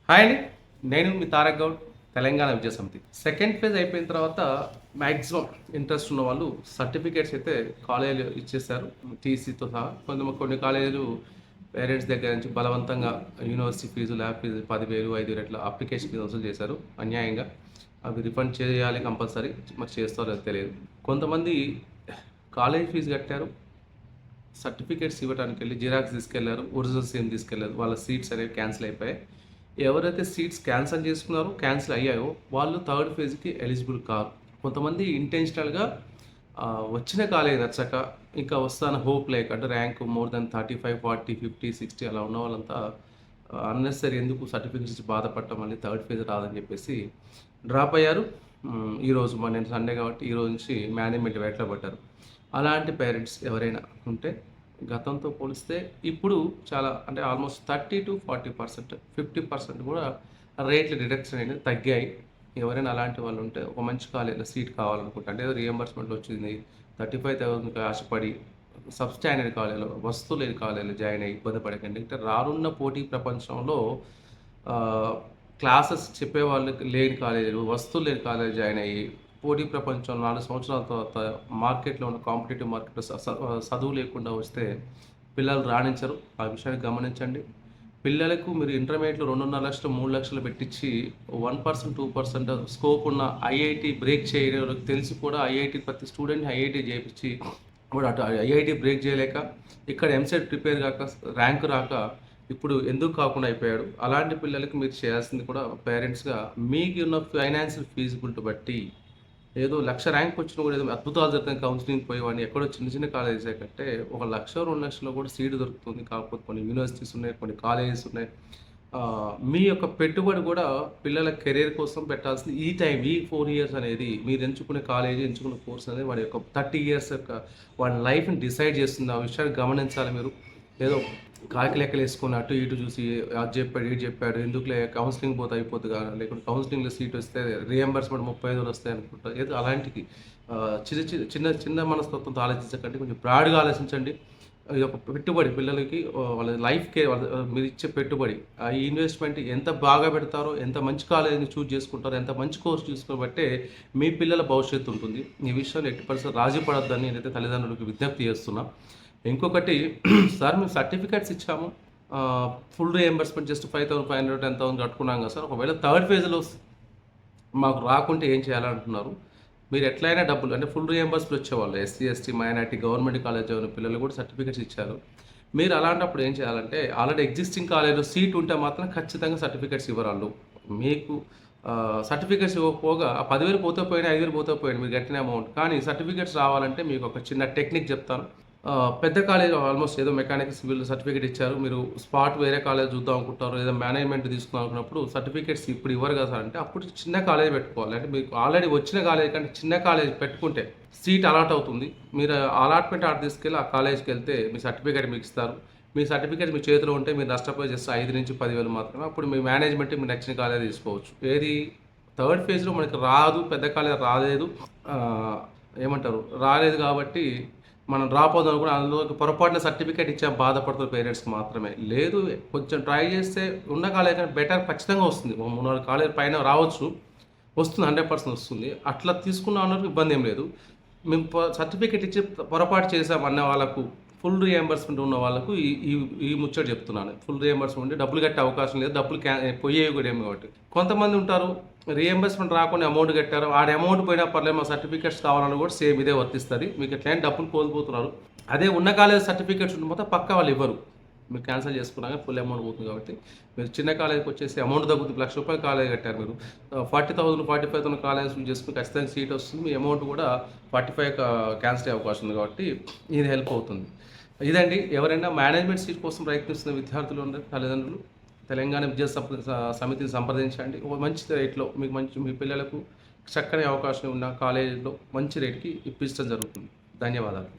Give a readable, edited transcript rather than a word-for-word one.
Hi అండి. నేను మీ తారక్ గౌడ్, తెలంగాణ విద్యా సమితి. సెకండ్ ఫేజ్ అయిపోయిన తర్వాత మ్యాక్సిమం ఇంట్రెస్ట్ ఉన్న వాళ్ళు సర్టిఫికేట్స్ అయితే కాలేజీలు ఇచ్చేశారు టీసీతో సహా. కొన్ని కాలేజీలు పేరెంట్స్ దగ్గర నుంచి బలవంతంగా యూనివర్సిటీ ఫీజు, ల్యాబ్ ఫీజు 10,000, 5,000 ఇట్లా అప్లికేషన్ ఫీజు వసూలు చేశారు అన్యాయంగా. అవి రిఫండ్ చేయాలి కంపల్సరీ. మరి చేస్తారో లేదో తెలియదు. కొంతమంది కాలేజ్ ఫీజు కట్టారు, సర్టిఫికేట్స్ ఇవ్వడానికి వెళ్ళి జిరాక్స్ తీసుకెళ్లారు, ఒరిజినల్ సేమ్ తీసుకెళ్లారు. వాళ్ళ సీట్స్ అనేవి క్యాన్సిల్ అయిపోయాయి. ఎవరైతే సీట్స్ క్యాన్సిల్ అయ్యాయో వాళ్ళు థర్డ్ ఫేజ్కి ఎలిజిబుల్ కారు. కొంతమంది ఇంటెన్షనల్గా వచ్చిన కాలేజ్ నచ్చక ఇంకా వస్తాను హోప్ లేక, అంటే ర్యాంక్ మోర్ దెన్ 35, 40, 50, 60 అలా ఉన్న వాళ్ళంతా అన్నెసరీ ఎందుకు సర్టిఫికేట్స్ బాధపడటం, మళ్ళీ థర్డ్ ఫేజ్ రాదని చెప్పేసి డ్రాప్ అయ్యారు. ఈరోజు నేను సండే కాబట్టి ఈరోజు నుంచి మేనేజ్మెంట్ వేట్లో పడ్డారు. అలాంటి పేరెంట్స్ ఎవరైనా ఉంటే గతంతో పోలిస్తే ఇప్పుడు చాలా, అంటే ఆల్మోస్ట్ 30-40%, 50% కూడా రేట్లు డిడక్షన్ అనేది తగ్గాయి. ఎవరైనా అలాంటి వాళ్ళు ఉంటే ఒక మంచి కాలేజీలో సీట్ కావాలనుకుంటే, అంటే రియంబర్స్మెంట్ వచ్చింది 35,000కి ఆశపడి సబ్స్టాండర్డ్ కాలేజీలో, వస్తువు లేని కాలేజీలో జాయిన్ అయ్యి ఇబ్బంది పడకండి. అంటే రానున్న పోటీ ప్రపంచంలో క్లాసెస్ చెప్పేవాళ్ళకి లేని కాలేజీలు, వస్తువులు లేని కాలేజీ జాయిన్ అయ్యి పోటీ ప్రపంచం 4 సంవత్సరాల తర్వాత మార్కెట్లో ఉన్న కాంపిటేటివ్ మార్కెట్లో చదువు లేకుండా వస్తే పిల్లలు రాణించరు. ఆ విషయాన్ని గమనించండి. పిల్లలకు మీరు ఇంటర్మీడియట్లో 2.5 లక్షలు, 3 లక్షలు పెట్టించి 1%, 2% స్కోప్ ఉన్న ఐఐటి బ్రేక్ చేయడం తెలిసి కూడా ప్రతి స్టూడెంట్ని ఐఐటి చేయించి వాడు అటు ఐఐటి బ్రేక్ చేయలేక, ఇక్కడ ఎంసెట్ ప్రిపేర్ కాక, ర్యాంక్ రాక ఇప్పుడు ఎందుకు కాకుండా అయిపోయాడు. అలాంటి పిల్లలకి మీరు చేయాల్సింది కూడా పేరెంట్స్గా మీకు ఉన్న ఫైనాన్షియల్ ఫీజిబిలిటీ బట్టి, ఏదో 1,00,000 ర్యాంక్ వచ్చినా కూడా ఏదో అద్భుతాలు జరుగుతాయి కౌన్సిలింగ్ పోయేవాడిని, ఎక్కడో చిన్న కాలేజెస్ కంటే 1,00,000, 2,00,000 కూడా సీటు దొరుకుతుంది. కాకపోతే కొన్ని యూనివర్సిటీస్ ఉన్నాయి, కొన్ని కాలేజెస్ ఉన్నాయి. మీ యొక్క పెట్టుబడి కూడా పిల్లల కెరీర్ కోసం పెట్టాల్సింది ఈ టైం, ఈ 4 ఇయర్స్ అనేది మీరు ఎంచుకునే కాలేజీ, ఎంచుకునే కోర్స్ అనేది వాడి యొక్క 30 ఇయర్స్ యొక్క వాడి లైఫ్ని డిసైడ్ చేస్తుంది. ఆ విషయాన్ని గమనించాలి మీరు. ఏదో కాకి లెక్కలు వేసుకొని అటు ఇటు చూసి అది చెప్పాడు, ఇటు చెప్పాడు, ఎందుకులే కౌన్సిలింగ్ పోతే అయిపోతుంది కదా, లేకుంటే కౌన్సిలింగ్లో సీట్ వస్తే రియంబర్స్మెంట్ 35,000 వస్తాయి అనుకుంటా. ఏదో అలాంటికి చిన్న మనస్తత్వంతో ఆలోచించకండి, కొంచెం బ్రాడ్గా ఆలోచించండి. ఇది ఒక పెట్టుబడి పిల్లలకి, వాళ్ళ లైఫ్కే మీరు ఇచ్చే పెట్టుబడి. ఈ ఇన్వెస్ట్మెంట్ ఎంత బాగా పెడతారో, ఎంత మంచి కాలేజీని చూస్ చేసుకుంటారో, ఎంత మంచి కోర్స్ చూసుకోబట్టే మీ పిల్లల భవిష్యత్తు ఉంటుంది. ఈ విషయంలో 80% రాజీ పడొద్దని నేనైతే తల్లిదండ్రులకు విజ్ఞప్తి చేస్తున్నా. ఇంకొకటి, సార్ మేము సర్టిఫికేట్స్ ఇచ్చాము, ఫుల్ రీఎంబర్స్మెంట్ జస్ట్ 5,500, 10,000 కట్టుకున్నాం కదా సార్, ఒకవేళ థర్డ్ ఫేజ్లో మాకు రాకుంటే ఏం చేయాలంటున్నారు. మీరు ఎట్లయినా డబ్బులు, అంటే ఫుల్ రీఎంబర్స్మెంట్ వచ్చేవాళ్ళు SC, ST, minority, government college చదివిన పిల్లలు కూడా సర్టిఫికేట్స్ ఇచ్చారు. మీరు అలాంటప్పుడు ఏం చేయాలంటే, ఆల్రెడీ ఎగ్జిస్టింగ్ కాలేజ్లో సీట్ ఉంటే మాత్రం ఖచ్చితంగా సర్టిఫికేట్స్ ఇవ్వరాళ్ళు. మీకు సర్టిఫికేట్స్ ఇవ్వకపోగా ఆ 10,000 పోతే పోయినా, 5,000 పోతే పోయినా మీరు కట్టిన అమౌంట్. కానీ సర్టిఫికేట్స్ రావాలంటే మీకు ఒక చిన్న టెక్నిక్ చెప్తాను. పెద్ద కాలేజ్ ఆల్మోస్ట్ ఏదో మెకానికల్ సివిల్ సర్టిఫికేట్ ఇచ్చారు, మీరు స్పాట్ వేరే కాలేజ్ చూద్దాం అనుకుంటారు, ఏదో మేనేజ్మెంట్ తీసుకుందాం అనుకున్నప్పుడు సర్టిఫికేట్స్ ఇప్పుడు ఇవ్వరు కదా సార్ అంటే, అప్పుడు చిన్న కాలేజ్ పెట్టుకోవాలి. అంటే మీకు ఆల్రెడీ వచ్చిన కాలేజ్ కంటే చిన్న కాలేజ్ పెట్టుకుంటే సీట్ అలాట్ అవుతుంది. మీరు అలాట్మెంట్ ఆర్డర్ తీసుకెళ్ళి ఆ కాలేజ్కి వెళ్తే మీ సర్టిఫికేట్ మీకు ఇస్తారు. మీ సర్టిఫికేట్ మీ చేతిలో ఉంటే మీరు నష్టపోయి జస్ట్ 5,000-10,000 మాత్రమే. అప్పుడు మీ మేనేజ్మెంట్ మీ నచ్చిన కాలేజ్ తీసుకోవచ్చు. ఏది థర్డ్ ఫేజ్లో మనకి రాదు, పెద్ద కాలేజ్ రాలేదు, ఏమంటారు రాలేదు కాబట్టి మనం డ్రాప్ అవుదాం అనుకుని అందులో పొరపాటున సర్టిఫికేట్ ఇచ్చా బాధపడుతున్న పేరెంట్స్కి మాత్రమే. లేదు, కొంచెం ట్రై చేస్తే ఉన్న కాలేజ్ కానీ బెటర్ ఖచ్చితంగా వస్తుంది. 3-4 కాలేజ్ పైన రావచ్చు, వస్తుంది, 100% వస్తుంది. అట్లా తీసుకున్న వాళ్ళకి ఇబ్బంది ఏం లేదు. మేము సర్టిఫికేట్ ఇచ్చి పొరపాటు చేసాం అన్న వాళ్ళకు, ఫుల్ రీఎంబర్స్మెంట్ ఉన్న వాళ్ళకు ఈ ముచ్చట చెప్తున్నాను. ఫుల్ రీఎంబర్స్మెంట్ ఉంటే డబ్బులు కట్టే అవకాశం లేదు, డబ్బులు పోయేవి కూడా ఏమి కాబట్టి. కొంతమంది ఉంటారు రీఎంబర్స్మెంట్ రాకుండా అమౌంట్ కట్టారు, ఆ అమౌంట్ పోయినా పర్లేదు, మా సర్టిఫికేట్స్ కావాలని కూడా సేమ్ ఇదే వర్తిస్తుంది. మీకు ఎట్లయినా డబ్బులు కోల్పోతున్నారు. అదే ఉన్న కాలేజ్ సర్టిఫికేట్స్ ఉంటే మొత్తం పక్క వాళ్ళు ఇవ్వరు. మీరు క్యాన్సిల్ చేసుకున్నాక ఫుల్ అమౌంట్ పోతుంది కాబట్టి మీరు చిన్న కాలేజ్కి వచ్చేసి అమౌంట్ తగ్గుతుంది. ₹1,00,000 కాలేజ్ కట్టారు, మీరు 40,000, 45,000 కాలేజ్ చేసుకుని ఖచ్చితంగా సీట్ వస్తుంది. మీ అమౌంట్ కూడా 45 క్యాన్సిల్ అయ్యే అవకాశం ఉంది కాబట్టి ఇది హెల్ప్ అవుతుంది. ఇదండి. ఎవరైనా మేనేజ్మెంట్ సీట్ కోసం ప్రయత్నిస్తున్న విద్యార్థులు ఉండే తల్లిదండ్రులు తెలంగాణ విద్యా సమితిని సంప్రదించండి. ఒక మంచి రేట్లో మీకు మీ పిల్లలకు చక్కని అవకాశం ఉన్న కాలేజీలో మంచి రేట్కి ఇప్పించడం జరుగుతుంది. ధన్యవాదాలు.